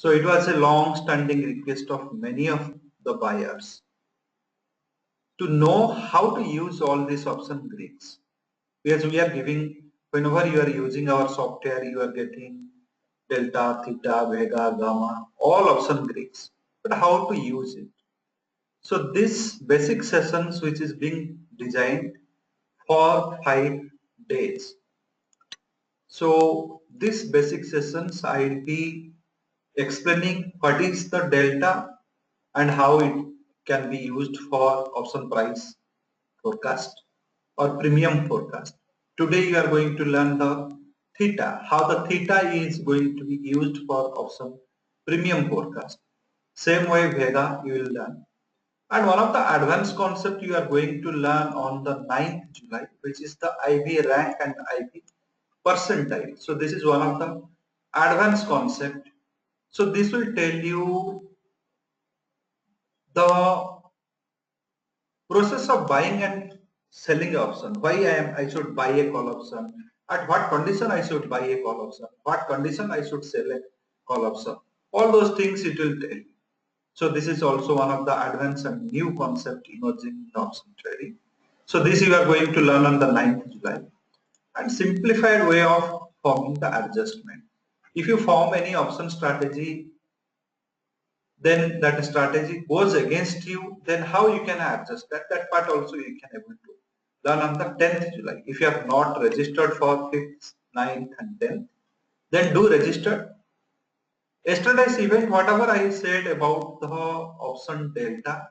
So it was a long-standing request of many of the buyers to know how to use all these option Greeks. Because we are giving, whenever you are using our software, you are getting delta, theta, vega, gamma, all option Greeks. But how to use it? So this basic sessions which is being designed for 5 days. So this basic sessions I will be explaining what is the delta and how it can be used for option price forecast or premium forecast. Today you are going to learn the theta, how the theta is going to be used for option premium forecast. Same way Vega you will learn. And one of the advanced concept you are going to learn on the 9th July, which is the IB rank and IB percentile. So this is one of the advanced concept. So this will tell you the process of buying and selling option. Why I should buy a call option? At what condition I should buy a call option? What condition I should sell a call option? All those things it will tell you. So this is also one of the advanced and new concept emerging in option trading. So this you are going to learn on the 9th July. And simplified way of forming the adjustment. If you form any option strategy, then that strategy goes against you, then how you can adjust that part also you can able to learn on the 10th July. If you have not registered for 5th, 9th and 10th, then do register. Yesterday's event, whatever I said about the option delta,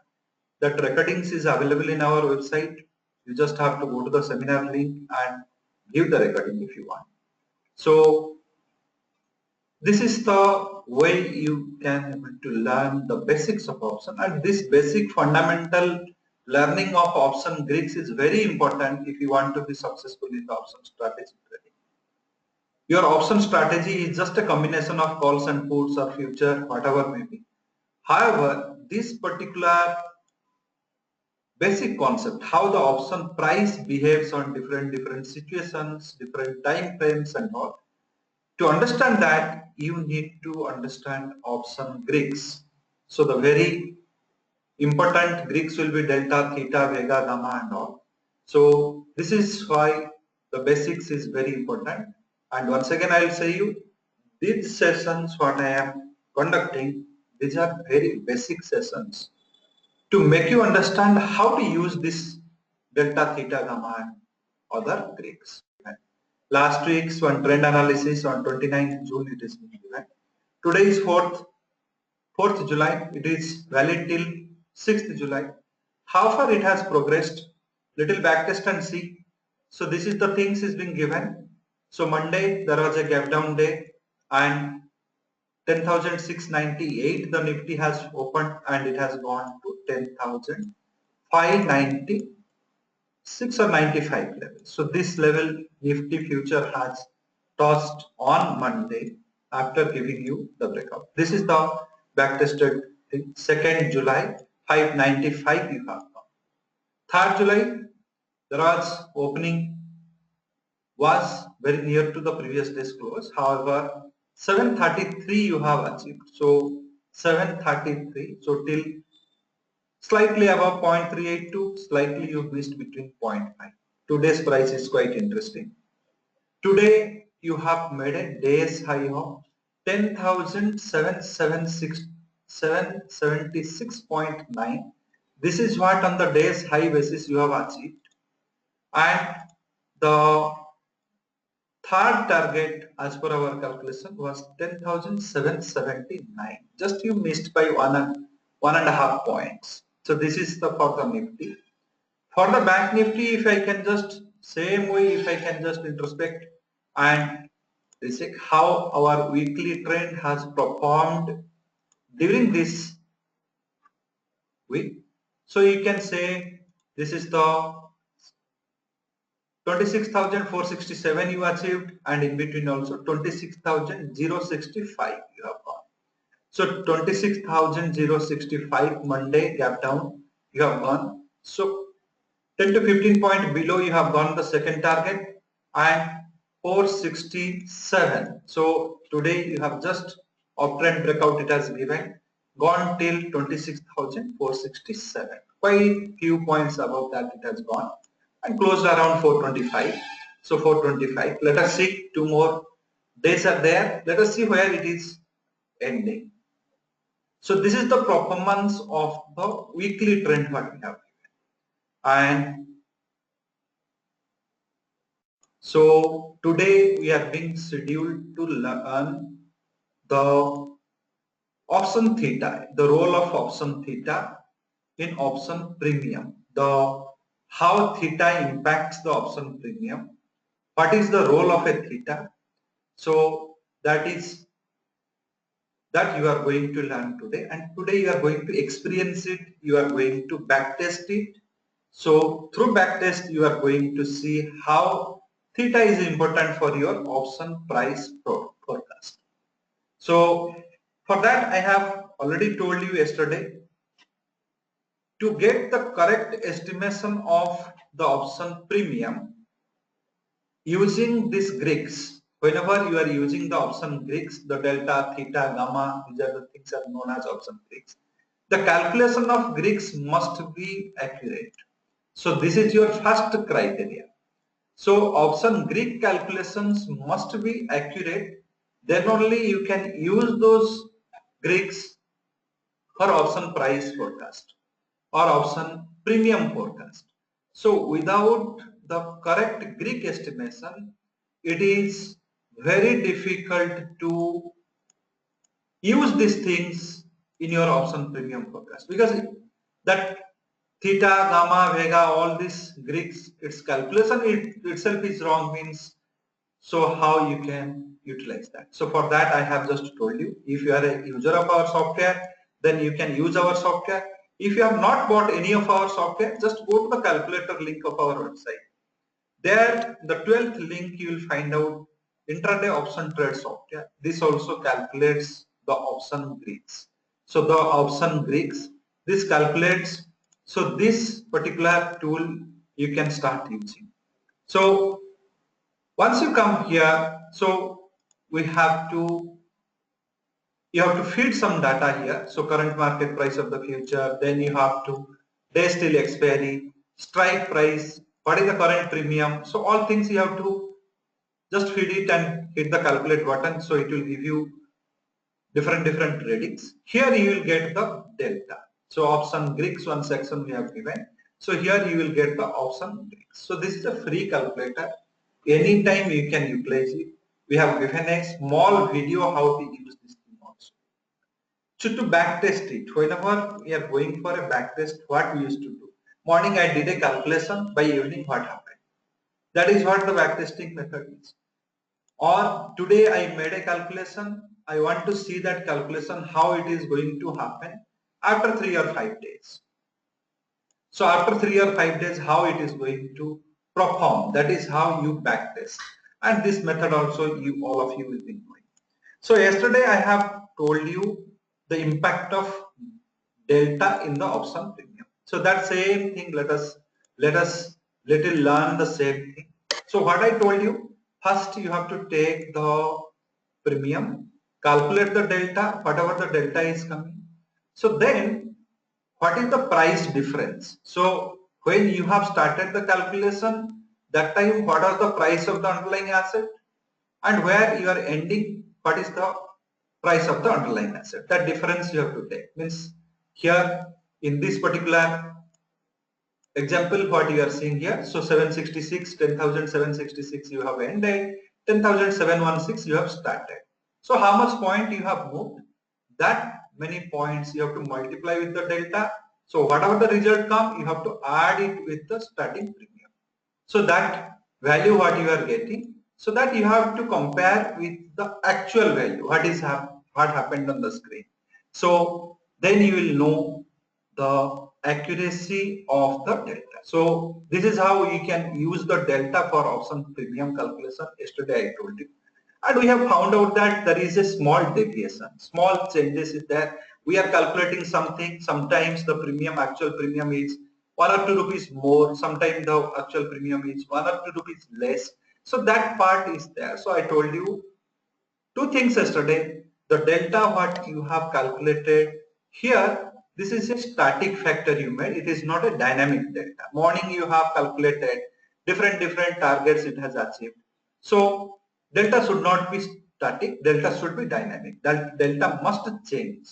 that recordings is available in our website. You just have to go to the seminar link and give the recording if you want. So this is the way you can able to learn the basics of option, and this basic fundamental learning of option Greeks is very important if you want to be successful in the option strategy trading. Your option strategy is just a combination of calls and puts or future, whatever may be. However, this particular basic concept, how the option price behaves on different situations, different time frames and all, to understand that, you need to understand option Greeks. So the very important Greeks will be delta, theta, vega, gamma and all. So this is why the basics is very important. And once again I will say you, these sessions what I am conducting, these are very basic sessions to make you understand how to use this delta, theta, gamma and other Greeks. Last week's one trend analysis on 29th June it is being given. Today is 4th July. It is valid till 6th July. How far it has progressed? Little backtest and see. So this is the things is being given. So Monday there was a gap down day and 10,698 the Nifty has opened and it has gone to 10,596 or 95 level. So this level Nifty future has touched on Monday after giving you the breakout. This is the backtested thing. 2nd July 595 you have now. 3rd July the was opening was very near to the previous day's close. However, 733 you have achieved. So 733. So till slightly above 0.382, slightly you missed between 0.5. Today's price is quite interesting. Today you have made a day's high of 10,776.9. This is what on the day's high basis you have achieved. And the third target as per our calculation was 10,779. Just you missed by one and a half points. So this is the for the Nifty. For the Bank Nifty, if I can just same way, if I can just introspect and check how our weekly trend has performed during this week. So you can say this is the 26,467 you achieved, and in between also 26,065 you have gone. So 26,065 Monday gap down you have gone. So 10 to 15 point below you have gone the second target and 467. So today you have just uptrend breakout it has given, gone till 26,467. Quite few points above that it has gone and closed around 425. So 425. Let us see, 2 more days are there. Let us see where it is ending. So this is the performance of the weekly trend what we have. And so today we are being scheduled to learn the option theta, the role of option theta in option premium, the how theta impacts the option premium, what is the role of a theta. So that you are going to learn today, and today you are going to experience it, you are going to backtest it. So through backtest you are going to see how theta is important for your option price forecast. So for that I have already told you yesterday, to get the correct estimation of the option premium using these Greeks, whenever you are using the option Greeks, the delta, theta, gamma, these are the things are known as option Greeks. The calculation of Greeks must be accurate. So this is your first criteria. So option Greek calculations must be accurate. Then only you can use those Greeks for option price forecast or option premium forecast. So without the correct Greek estimation, it is very difficult to use these things in your option premium forecast, because that theta, gamma, vega, all these Greeks, its calculation itself is wrong, means so how you can utilize that. So for that I have just told you, if you are a user of our software, then you can use our software. If you have not bought any of our software, just go to the calculator link of our website. There, the 12th link, you will find out intraday option trade software. This also calculates the option Greeks. So the option Greeks, this calculates. So this particular tool you can start using. So once you come here, so we have to, you have to feed some data here. So current market price of the future, then you have to days till expiry, strike price, what is the current premium. So all things you have to just feed it and hit the calculate button. So it will give you different readings. Here you will get the delta. So option Greeks one section we have given. So here you will get the option Greeks. So this is a free calculator. Anytime you can utilize it. We have given a small video how to use this thing also. So to backtest it, whenever we are going for a backtest, what we used to do? Morning I did a calculation, by evening what happened? That is what the backtesting method is. Or today I made a calculation, I want to see that calculation how it is going to happen after 3 or 5 days. So after 3 or 5 days how it is going to perform, that is how you backtest. And this method also you all of you will be doing. So yesterday I have told you the impact of delta in the option premium. So that same thing let us little learn the same thing. So what I told you, first you have to take the premium, calculate the delta, whatever the delta is coming. So then what is the price difference? So when you have started the calculation, that time what are the price of the underlying asset, and where you are ending, what is the price of the underlying asset. That difference you have to take. Means here in this particular example what you are seeing here, so 766, 10,766 you have ended, 10,716 you have started. So how much point you have moved? That many points you have to multiply with the delta. So whatever the result come, you have to add it with the starting premium. So that value what you are getting, so that you have to compare with the actual value, what happened on the screen. So then you will know the accuracy of the delta. So this is how you can use the delta for option premium calculation. Yesterday I told you. And we have found out that there is a small deviation, small changes is there. We are calculating something, sometimes the premium, actual premium is 1 or 2 rupees more, sometimes the actual premium is 1 or 2 rupees less. So that part is there. So I told you two things yesterday. The delta what you have calculated here, this is a static factor you made. It is not a dynamic delta. Morning you have calculated different targets it has achieved. So delta should not be static. Delta should be dynamic. That delta must change.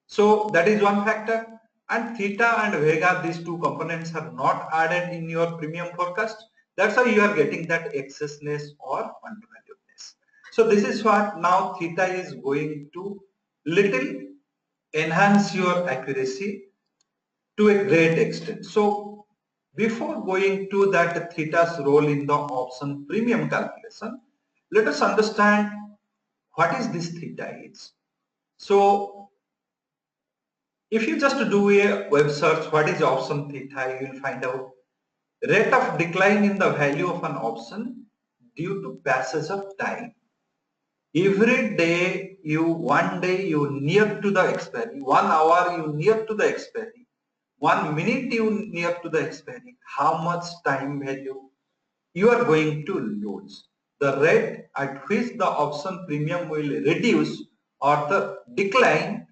So that is one factor. And theta and vega, these two components are not added in your premium forecast. That's why you are getting that excessness or undervaluedness. So this is what now theta is going to little enhance your accuracy to a great extent. So before going to that theta's role in the option premium calculation, let us understand what is this theta is. So if you just do a web search, what is option theta, you will find out rate of decline in the value of an option due to passage of time. Every day one day you near to the expiry, 1 hour you near to the expiry, 1 minute you near to the expiry, how much time value you are going to lose. The rate at which the option premium will reduce or the decline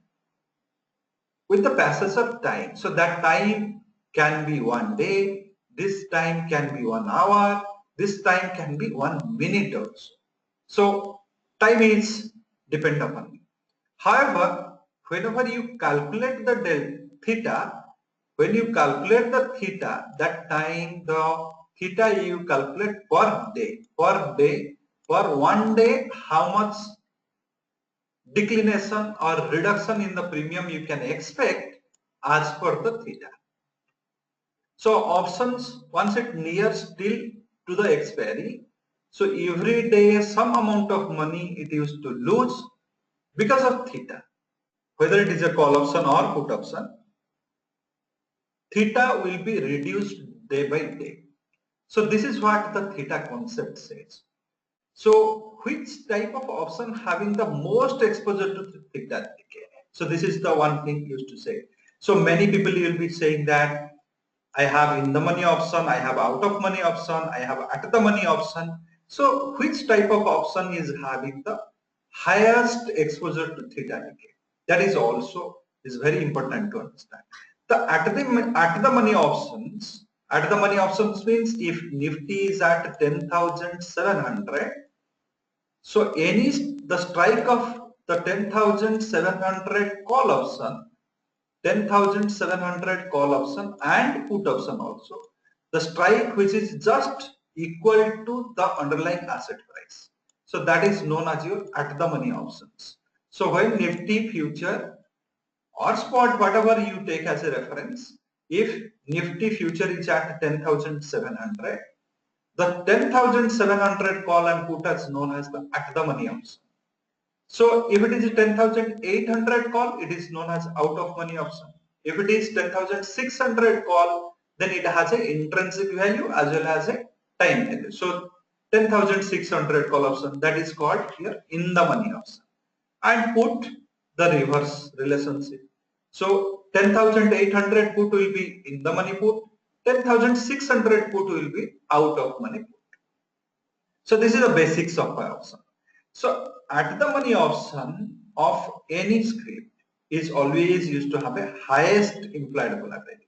with the passage of time. So that time can be 1 day, this time can be 1 hour, this time can be 1 minute also. So time is depend upon you. However, whenever you calculate the theta, when you calculate the theta, that time the theta you calculate per day, per 1 day, how much declination or reduction in the premium you can expect as per the theta. So options, once it nears till to the expiry, so every day some amount of money it used to lose because of theta. Whether it is a call option or put option, theta will be reduced day by day. So this is what the theta concept says. So which type of option having the most exposure to theta decay? So this is the one thing used to say. So many people will be saying that I have in the money option, I have out of money option, I have at the money option. So which type of option is having the highest exposure to theta decay? That is also is very important to understand. The at the money options, at the money options means if Nifty is at 10,700, so any the strike of the 10,700 call option, 10,700 call option and put option also, the strike which is just equal to the underlying asset price. So that is known as your at the money options. So when Nifty future or spot, whatever you take as a reference, if Nifty future is at 10,700, the 10,700 call and put is known as the at the money option. So if it is 10,800 call, it is known as out of money option. If it is 10,600 call, then it has an intrinsic value as well as a time value. So 10,600 call option, that is called here in the money option. And put the reverse relationship. So 10,800 put will be in the money put, 10,600 put will be out of money put. So this is the basics of my option. So at the money option of any script is always used to have a highest implied volatility.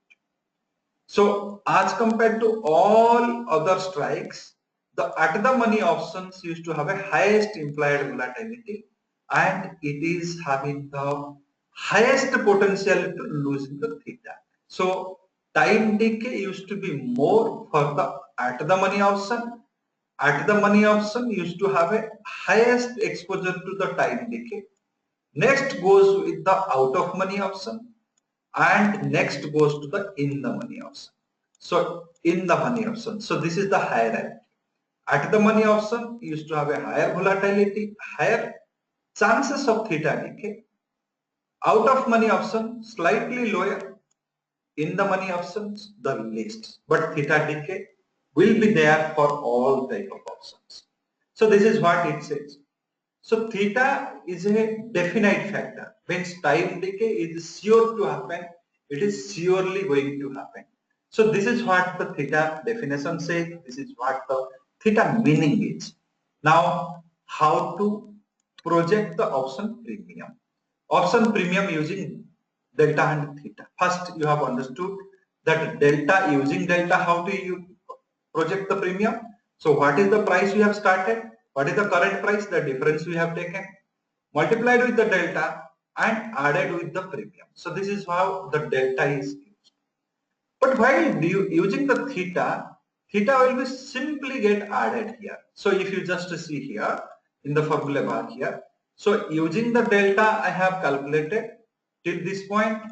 So as compared to all other strikes, the at the money options used to have a highest implied volatility and it is having the highest potential to lose the theta. So time decay used to be more for the at the money option. At the money option used to have a highest exposure to the time decay. Next goes with the out of money option and next goes to the in the money option. So in the money option. So this is the hierarchy. At the money option used to have a higher volatility, higher chances of theta decay. Out of money option slightly lower. In the money options the least. But theta decay will be there for all type of options. So this is what it says. So theta is a definite factor. Means time decay is sure to happen. It is surely going to happen. So this is what the theta definition says. This is what the theta meaning is. Now how to project the option premium. Option premium using delta and theta. First, you have understood that delta, using delta, how do you project the premium? So what is the price you have started? What is the current price? The difference we have taken, multiplied with the delta and added with the premium. So this is how the delta is used. But while using the theta, theta will be simply get added here. So if you just see here in the formula bar here, so using the delta I have calculated till this point,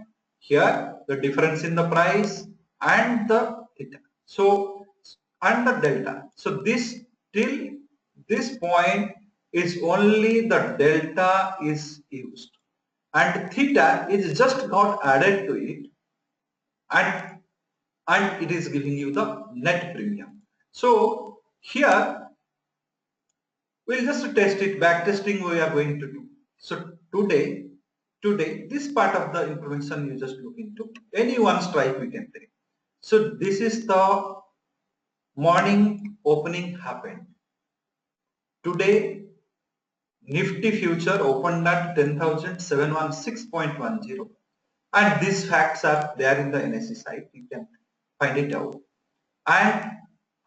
here the difference in the price and the theta. So and the delta. So this till this point is only the delta is used and theta is just got added to it, and it is giving you the net premium. So here we'll just test it, back testing we are going to do. So today this part of the information you just look into, any one strike we can take. So this is the morning opening happened. Today Nifty future opened at 10,716.10, and these facts are there in the NSE site, you can find it out. And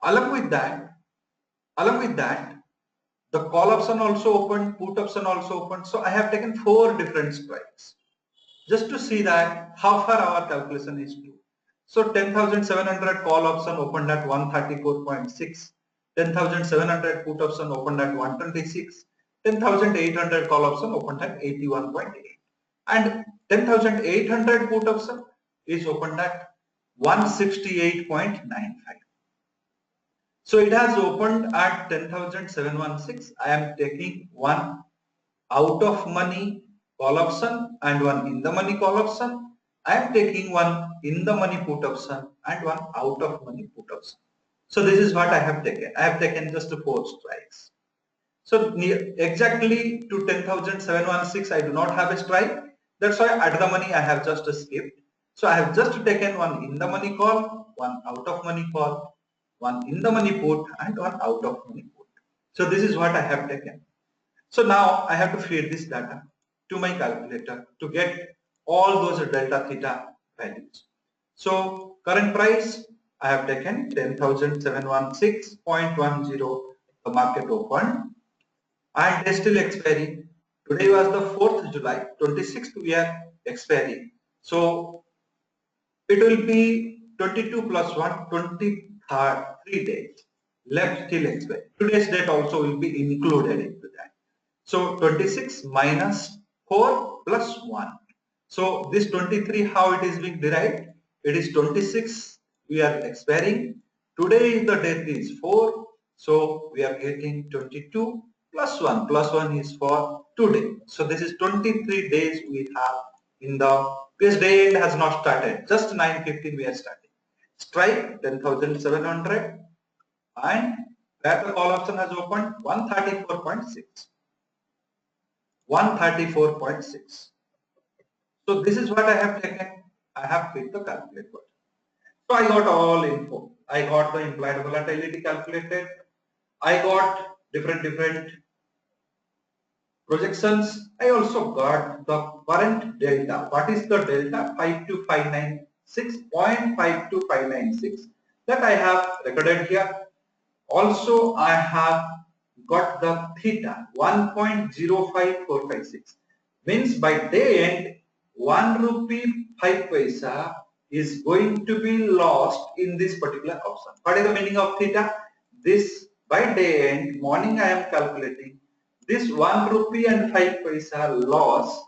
along with that, the call option also opened, put option also opened. So I have taken 4 different strikes just to see that how far our calculation is true. So 10,700 call option opened at 134.6, 10,700 put option opened at 126, 10,800 call option opened at 81.8, and 10,800 put option is opened at 168.95. So it has opened at 10,716. I am taking one out of money call option and one in the money call option. I am taking one in the money put option and one out of money put option. So this is what I have taken. I have taken just 4 strikes. So exactly to 10,716 I do not have a strike. That's why at the money I have just skipped. So I have just taken one in the money call, one out of money call, one in the money put and one out of money put. So this is what I have taken. So now I have to feed this data to my calculator to get all those delta theta values. So current price I have taken 10,716.10, the market open, and they still expiry. Today was the 4th July, 26th we are expiry. So it will be 22 plus 1, 23 days left till expiry. Today's date also will be included into that. So 26 minus 4 plus 1. So this 23, how it is being derived? It is 26 we are expiring. Today the date is 4. So we are getting 22 plus 1. Plus 1 is for today. So this is 23 days we have in the, because day end has not started. Just 9:15 we are starting. Strike 10,700 and where the call option has opened 134.6. 134.6. So this is what I have taken. I have hit the calculate button. So I got all info. I got the implied volatility calculated. I got different projections. I also got the current delta. What is the delta? 52596.52596 that I have recorded here. Also I have got the theta 1.05456, means by day end 1 rupee 5 paisa is going to be lost in this particular option. What is the meaning of theta? This by day end morning I am calculating this 1 rupee and 5 paisa loss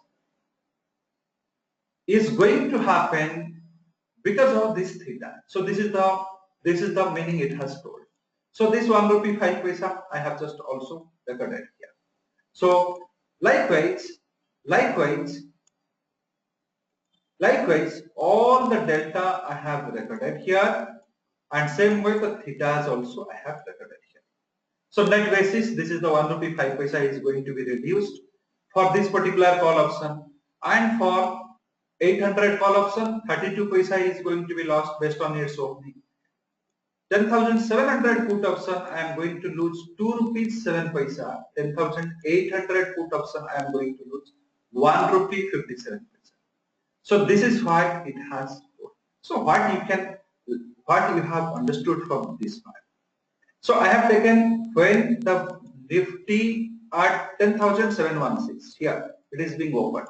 is going to happen because of this theta. So this is the meaning it has told. So this 1 rupee 5 paisa I have just also recorded here. So likewise all the delta I have recorded here, and same way the thetas also I have recorded here. So net basis, this is the 1 rupee 5 paisa is going to be reduced for this particular call option, and for 800 call option 32 paisa is going to be lost based on its opening. 10,700 put option, I am going to lose 2 rupees 7 paisa. 10,800 put option, I am going to lose 1 rupee 57 paisa. So this is why it has. So what you have understood from this part. So I have taken when the Nifty at 10,716 here it is being opened.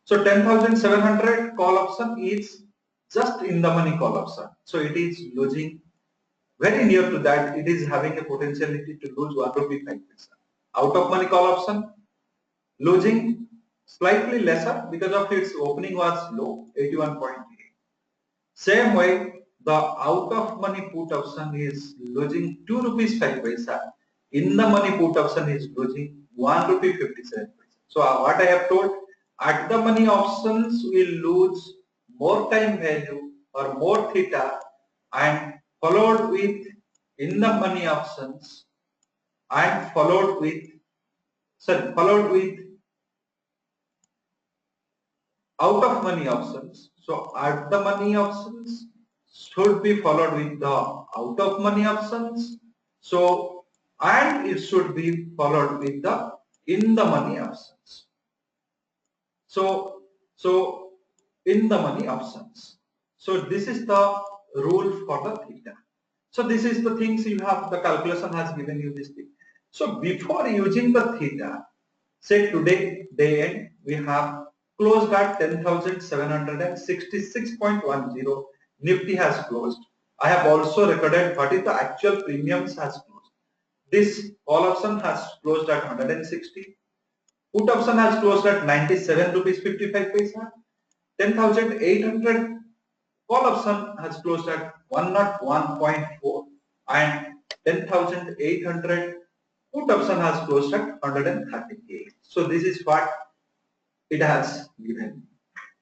So 10,700 call option is just in the money call option. So it is losing very near to that. It is having a potentiality to lose 1 rupee 5 paisa. Out of money call option losing slightly lesser because of its opening was low 81.8. Same way, the out of money put option is losing 2 rupees 5 paisa. In the money put option is losing 1 rupee 57 paisa. So what I have told, at the money options will lose more time value or more theta, and followed with in the money options and followed with out of money options. So at the money options should be followed with the out of money options. So and it should be followed with the in the money options. So in the money options. So this is the rule for the theta. So this is the things you have, the calculation has given you this thing. So before using the theta, say today day end we have closed at 10,766.10. Nifty has closed. I have also recorded what is the actual premiums has closed. This call option has closed at 160. Put option has closed at 97 rupees 55 paisa. 10,800 call option has closed at 101.4 and 10,800 put option has closed at 138. So this is what it has given.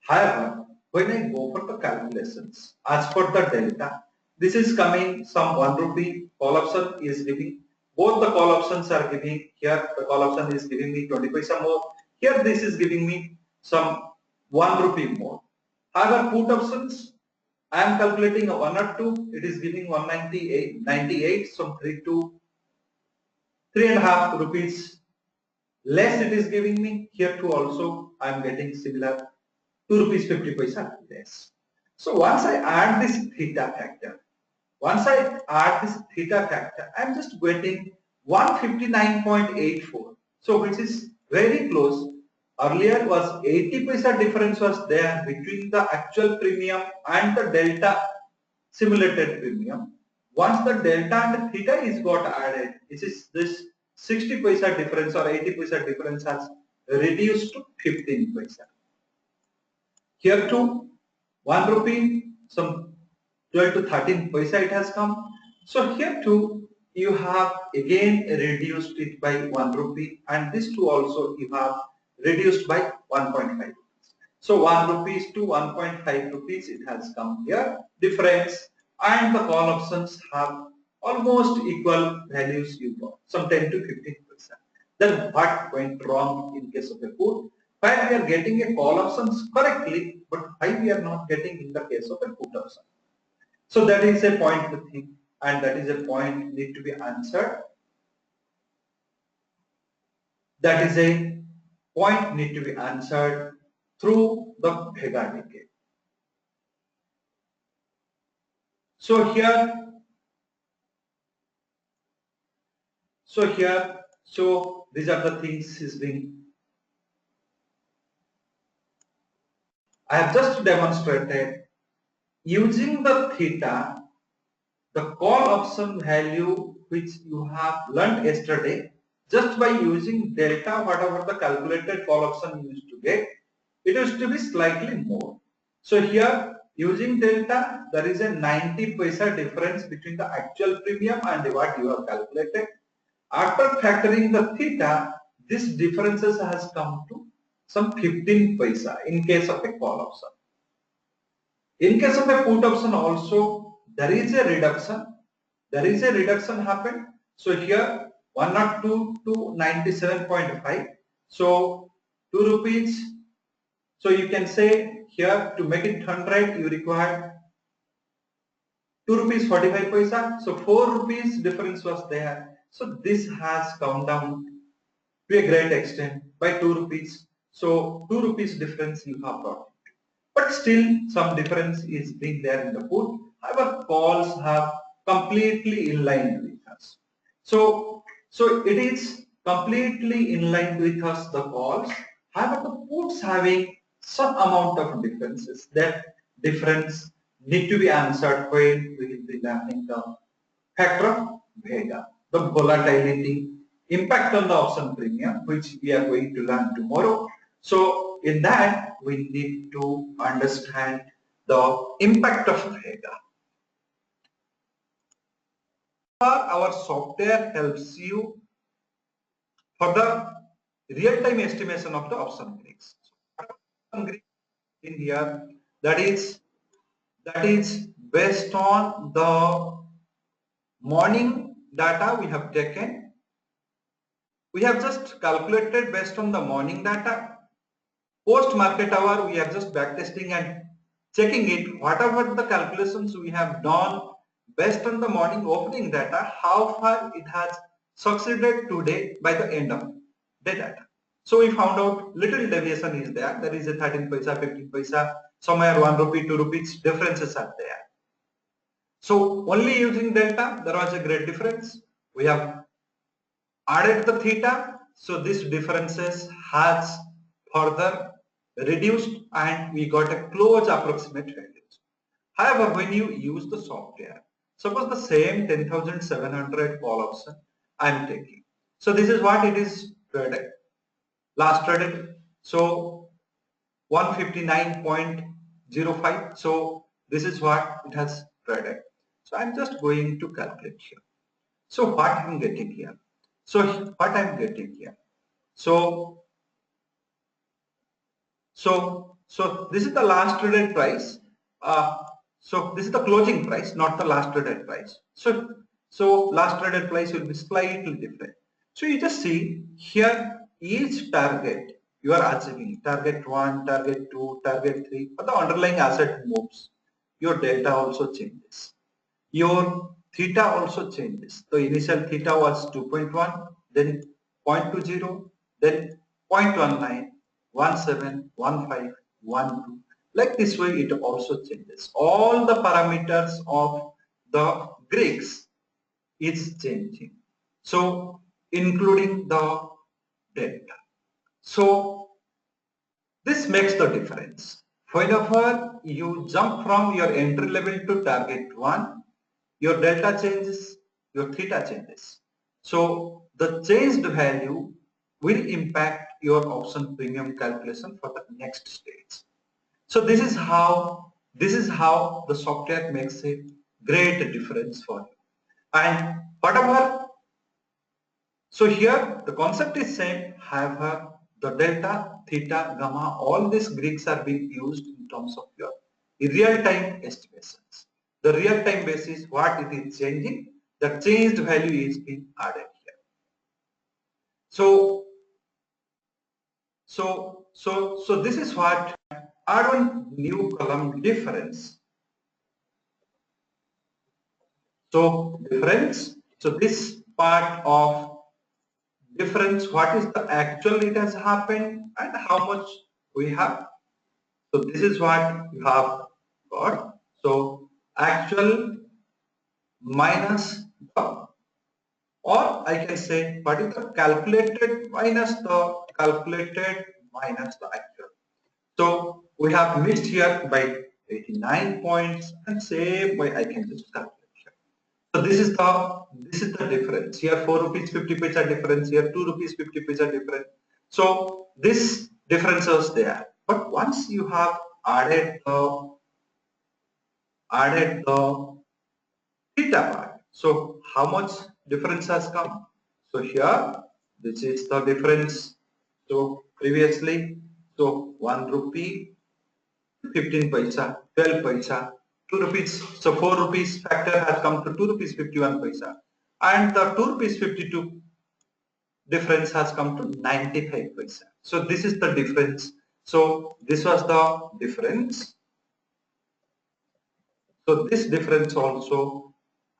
However, when I go for the calculations, as per the delta, this is coming some 1 rupee call option is giving, both the call options are giving, here the call option is giving me 20 paisa more, here this is giving me some 1 rupee more. However, put options, I am calculating a 1 or 2, it is giving 198, some 3 to 3.5 rupees less it is giving me. Here too also I am getting similar 2 rupees 50 paisa less. So once I add this theta factor, I am just getting 159.84. So which is very close. Earlier was 80 paisa difference was there between the actual premium and the delta simulated premium. Once the delta and theta is got added, this 60 paisa difference or 80 paisa difference has reduced to 15 paisa. Here too, 1 rupee, some 12 to 13 paisa it has come. So here too, you have again reduced it by 1 rupee, and this too also you have reduced by 1.5. So 1 rupees to 1.5 rupees it has come here difference, and the call options have almost equal values you got, some 10 to 15%. Then what went wrong in case of a put? Why we are getting a call options correctly, but why we are not getting in the case of a put option? So that is a point to think, and that is a point need to be answered. That is a point need to be answered through the Vega decay. So these are the things is being. I have just demonstrated using the theta, the call option value which you have learned yesterday, just by using delta, whatever the calculated call option you used to get, it used to be slightly more. So here using delta, there is a 90 paisa difference between the actual premium and what you have calculated. After factoring the theta, this differences has come to some 15 paisa in case of a call option. In case of a put option also, there is a reduction. There is a reduction happened. So here 102 to 97.5. So 2 rupees. So you can say here to make it 100 you require 2 rupees 45 paisa. So 4 rupees difference was there. So this has come down to a great extent by 2 rupees. So 2 rupees difference you have got. But still some difference is being there in the put. However, calls have completely in line with us. So it is completely in line with us, the calls. However, the puts having some amount of differences. That difference need to be answered when we will be learning the factor of Vega, the volatility, impact on the option premium, which we are going to learn tomorrow. So in that, we need to understand the impact of Vega. Our software helps you for the real-time estimation of the option Greeks. In here, that is based on the morning data we have taken. We have just calculated based on the morning data. Post market hour, we are just backtesting and checking it. Whatever the calculations we have done based on the morning opening data, how far it has succeeded today by the end of day data. So we found out little deviation is there. There is a 13 paisa, 15 paisa, somewhere 1 rupee, 2 rupees differences are there. So only using delta, there was a great difference. We have added the theta, so this differences has further reduced and we got a close approximate values. However, when you use the software, suppose the same 10,700 call option I am taking. So this is what it is traded, last traded. So 159.05. So this is what it has traded. So I'm just going to calculate here. So what I'm getting here? So what I'm getting here? So this is the last traded price. So this is the closing price, not the last traded price. So last traded price will be slightly different. So you just see here each target you are achieving, target 1, target 2, target 3, but the underlying asset moves. Your delta also changes. Your theta also changes. The initial theta was 2.1, then 0.20, then 0.19, 17, 15, 12. Like this way it also changes. All the parameters of the Greeks is changing. So including the delta. So this makes the difference. Whenever you jump from your entry level to target 1, your delta changes, your theta changes. So the changed value will impact your option premium calculation for the next stage. So this is how the software makes a great difference for you. And whatever, so here the concept is same, however the delta, theta, gamma, all these Greeks are being used in terms of your real-time estimations. The real-time basis, what it is changing, the changed value is being added here. So this is what add one new column difference. So difference, so this part of difference, what is the actual it has happened and how much we have. So this is what you have got. So actual minus the, or I can say what is the calculated minus the calculated minus the actual. So we have missed here by 89 points and same way I can just calculate here. So this is the difference. Here 4 rupees 50 paisa difference, here 2 rupees 50 paisa difference. So this difference is there. But once you have added the theta part, so how much difference has come? So here this is the difference. So previously, so 1 rupee 15 paisa, 12 paisa, 2 rupees. So 4 rupees factor has come to 2 rupees 51 paisa, and the 2 rupees 52 difference has come to 95 paisa. So this is the difference. So this was the difference. So this difference also,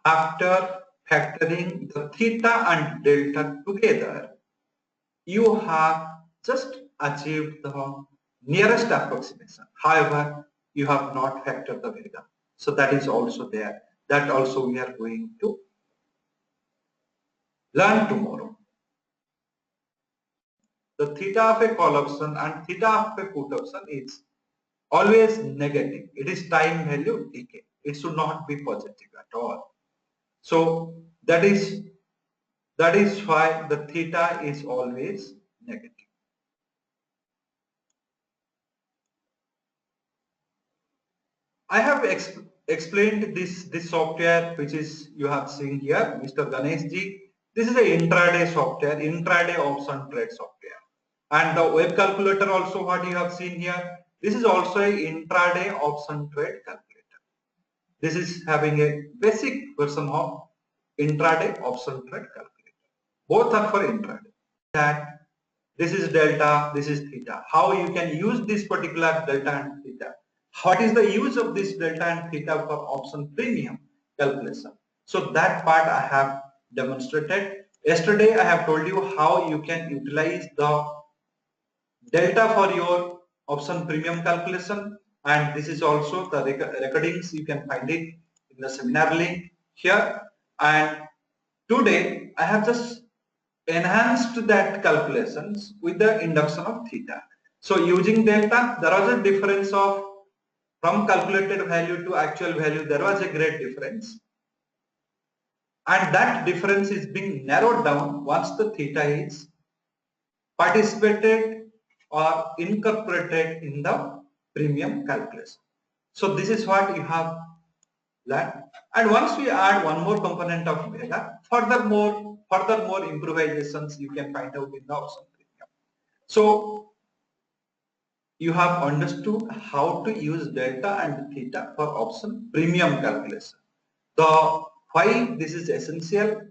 after factoring the theta and delta together, you have just achieved the nearest approximation. However, you have not factored the vega. So that is also there. That also we are going to learn tomorrow. The theta of a call option and theta of a put option is always negative. It is time value decay. It should not be positive at all. So that is why the theta is always negative. I have explained this software which is you have seen here, Mr. Ganesh ji. This is a intraday software, intraday option trade software. And the web calculator also what you have seen here. This is also a intraday option trade calculator. This is having a basic version of intraday option trade calculator. Both are for intraday. That this is delta, this is theta. How you can use this particular delta and theta? What is the use of this delta and theta for option premium calculation? So that part I have demonstrated. Yesterday I have told you how you can utilize the delta for your option premium calculation, and this is also the recordings. You can find it in the seminar link here. And today I have just enhanced that calculations with the induction of theta. So using delta, there was a difference of from calculated value to actual value. There was a great difference, and that difference is being narrowed down once the theta is participated or incorporated in the premium calculation. So this is what you have learned. And once we add one more component of vega, furthermore improvisations you can find out in the option premium. So you have understood how to use delta and theta for option premium calculation. The why this is essential.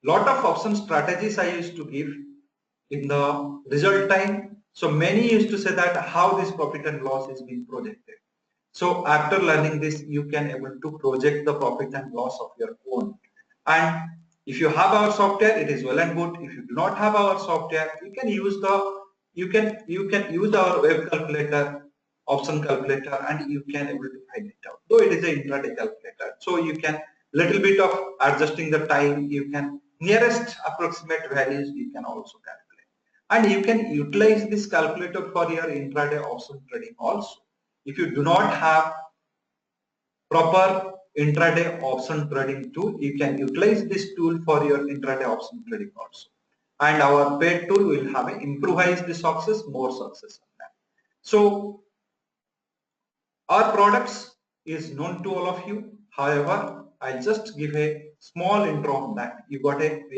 Lot of option strategies I used to give in the result time. So many used to say that how this profit and loss is being projected. So after learning this, you can able to project the profit and loss of your own. And if you have our software, it is well and good. If you do not have our software, you can use our web calculator, option calculator, and you can able to find it out. Though it is an intraday calculator, so you can little bit of adjusting the time. You can nearest approximate values you can also calculate, and you can utilize this calculator for your intraday option trading also. If you do not have proper intraday option trading tool, you can utilize this tool for your intraday option trading also. And our paid tool will have an improvised success, more success on that. So our products is known to all of you. However, I'll just give a small intro on that. We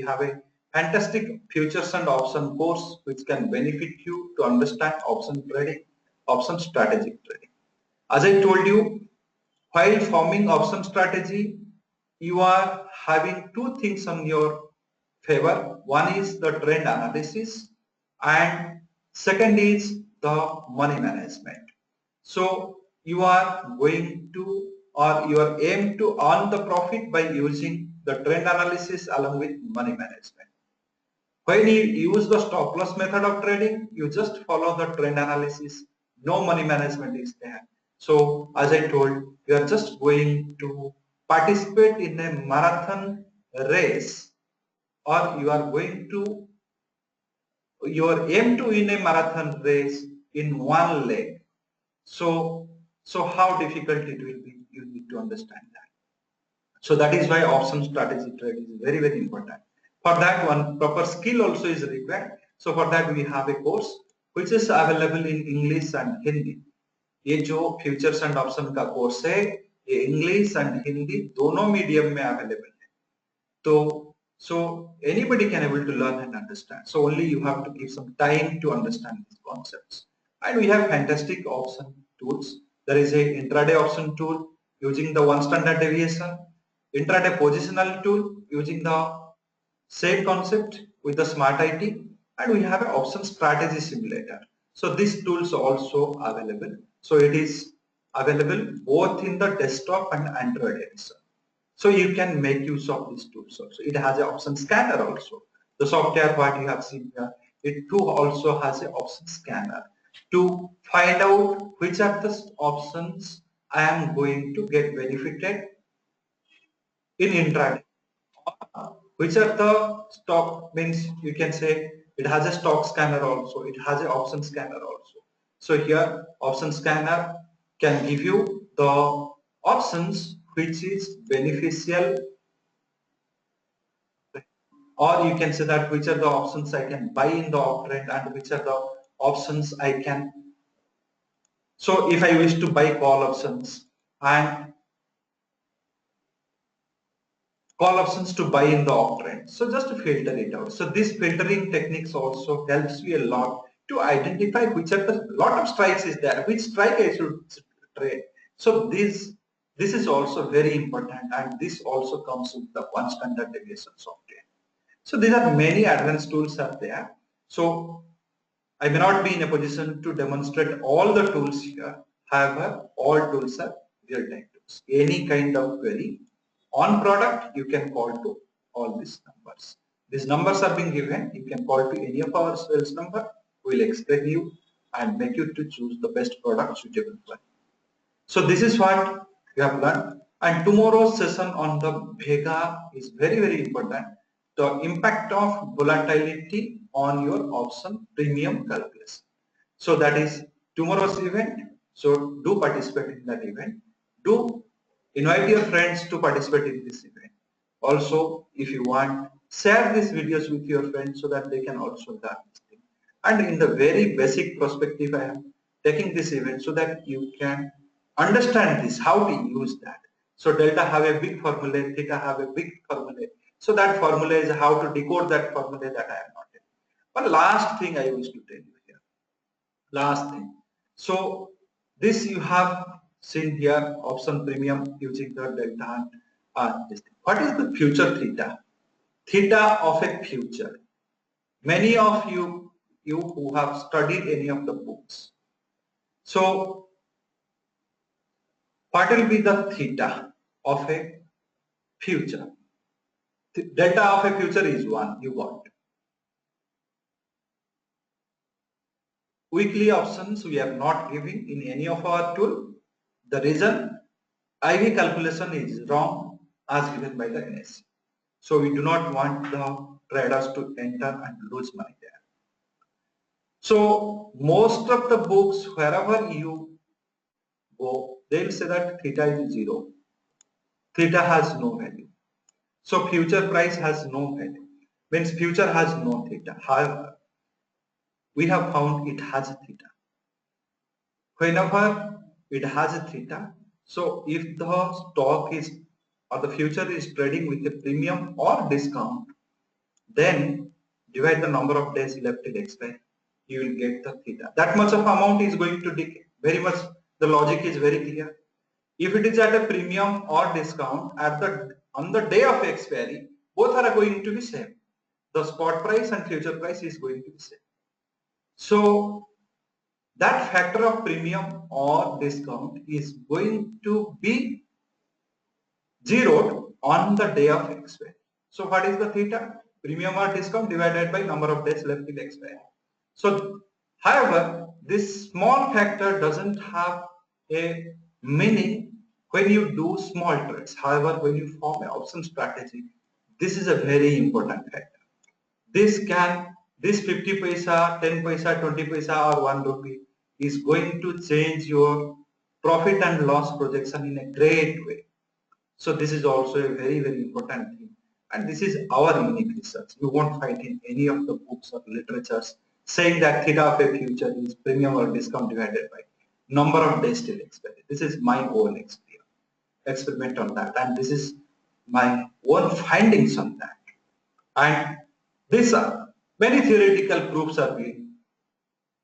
have a fantastic futures and option course which can benefit you to understand option trading, option strategic trading. As I told you, while forming option strategy, you are having two things on your favor. One is the trend analysis and second is the money management. So you are going to or your aim to earn the profit by using the trend analysis along with money management. When you use the stop loss method of trading, you just follow the trend analysis. No money management is there. So as I told, you are just going to participate in a marathon race, or you are going to your aim to win a marathon race in one leg. So how difficult it will be, you need to understand that. So that is why option strategy trade is very, very important. For that one, proper skill also is required. So for that we have a course which is available in English and Hindi. ये जो futures and option का course है ये English and Hindi दोनों medium में available है. So anybody can able to learn and understand. So only you have to give some time to understand these concepts. And we have fantastic option tools. There is a intraday option tool using the one standard deviation, intraday positional tool using the same concept with the smart IT, and we have an option strategy simulator. So these tools are also available. So it is available both in the desktop and Android edition. So you can make use of these tools also. It has an option scanner also. The software what you have seen here, it too also has an option scanner to find out which are the options I am going to get benefited in intraday. Which are the stock means you can say it has a stock scanner also, it has an option scanner also. So here option scanner can give you the options which is beneficial, or you can say that which are the options I can buy in the uptrend and which are the options I can. So if I wish to buy call options and call options to buy in the uptrend. So just to filter it out. So this filtering techniques also helps you a lot to identify which are the lot of strikes is there, which strike I should trade. So this is also very important, and this also comes with the one standard deviation software. So these are many advanced tools are there. So I may not be in a position to demonstrate all the tools here. However, all tools are real-time tools. Any kind of query on product, you can call to all these numbers. These numbers are being given. You can call to any of our sales number. We will explain you and make you to choose the best product suitable for you. So this is what we have learned. And tomorrow's session on the Vega is very, very important. The impact of volatility on your option premium calculation. So that is tomorrow's event. So do participate in that event. Do invite your friends to participate in this event. Also, if you want, share these videos with your friends so that they can also learn this thing. And in the very basic perspective, I am taking this event so that you can understand this, how to use that. So delta have a big formula, theta have a big formula. So that formula is how to decode that formula that I am not telling. But last thing I wish to tell you here. Last thing. So this you have seen here, option premium using the delta and this thing. What is the future theta? Theta of a future. Many of you who have studied any of the books. So what will be the theta of a future? Delta of a future is 1, you got. Weekly options we are not giving in any of our tool. The reason IV calculation is wrong as given by the NSE. So we do not want the traders to enter and lose money there. So most of the books, wherever you go, they will say that theta is 0. Theta has no value. So future price has no value. Means future has no theta. However, we have found it has a theta. Whenever it has a theta, so if the stock is or the future is trading with a premium or discount, then divide the number of days left till expiry, you will get the theta. That much of amount is going to decay. Very much the logic is very clear. If it is at a premium or discount at the on the day of expiry, both are going to be same. The spot price and future price is going to be same. So that factor of premium or discount is going to be zeroed on the day of expiry. So what is the theta? Premium or discount divided by number of days left till expiry. So however, this small factor doesn't have a meaning when you do small trades. However, when you form an option strategy, this is a very important factor. This 50 paisa, 10 paisa, 20 paisa or 1 rupee is going to change your profit and loss projection in a great way. So this is also a very, very important thing. And this is our unique research. You won't find in any of the books or literatures saying that theta of a future is premium or discount divided by number of days till expiry. This is my own experiment on that. And this is my own findings on that. And these are many theoretical proofs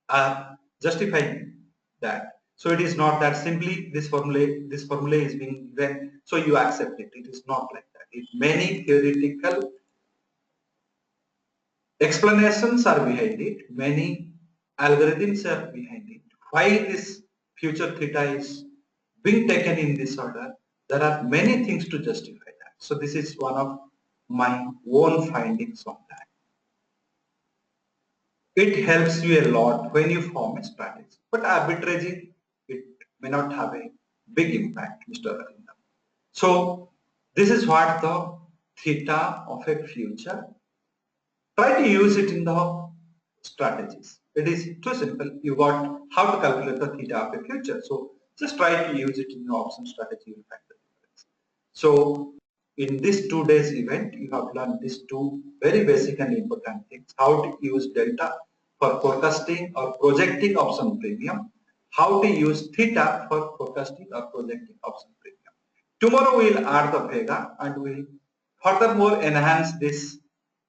are justifying that. So it is not that simply this formula is being given, so you accept it. It is not like that. Many theoretical explanations are behind it. Many algorithms are behind it. Why this future theta is being taken in this order, there are many things to justify that. So this is one of my own findings on that. It helps you a lot when you form a strategy. But arbitraging, it may not have a big impact, Mr. Arindam. So this is what the theta of a future. Try to use it in the strategies. It is too simple. You got how to calculate the theta of a future. So just try to use it in your option strategy. You'll find the difference. So in this 2 days event, you have learned these two very basic and important things. How to use delta for forecasting or projecting option premium. How to use theta for forecasting or projecting option premium. Tomorrow we'll add the vega and we'll furthermore enhance this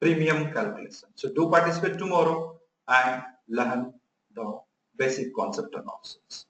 premium calculation. So do participate tomorrow and learn the basic concept and options.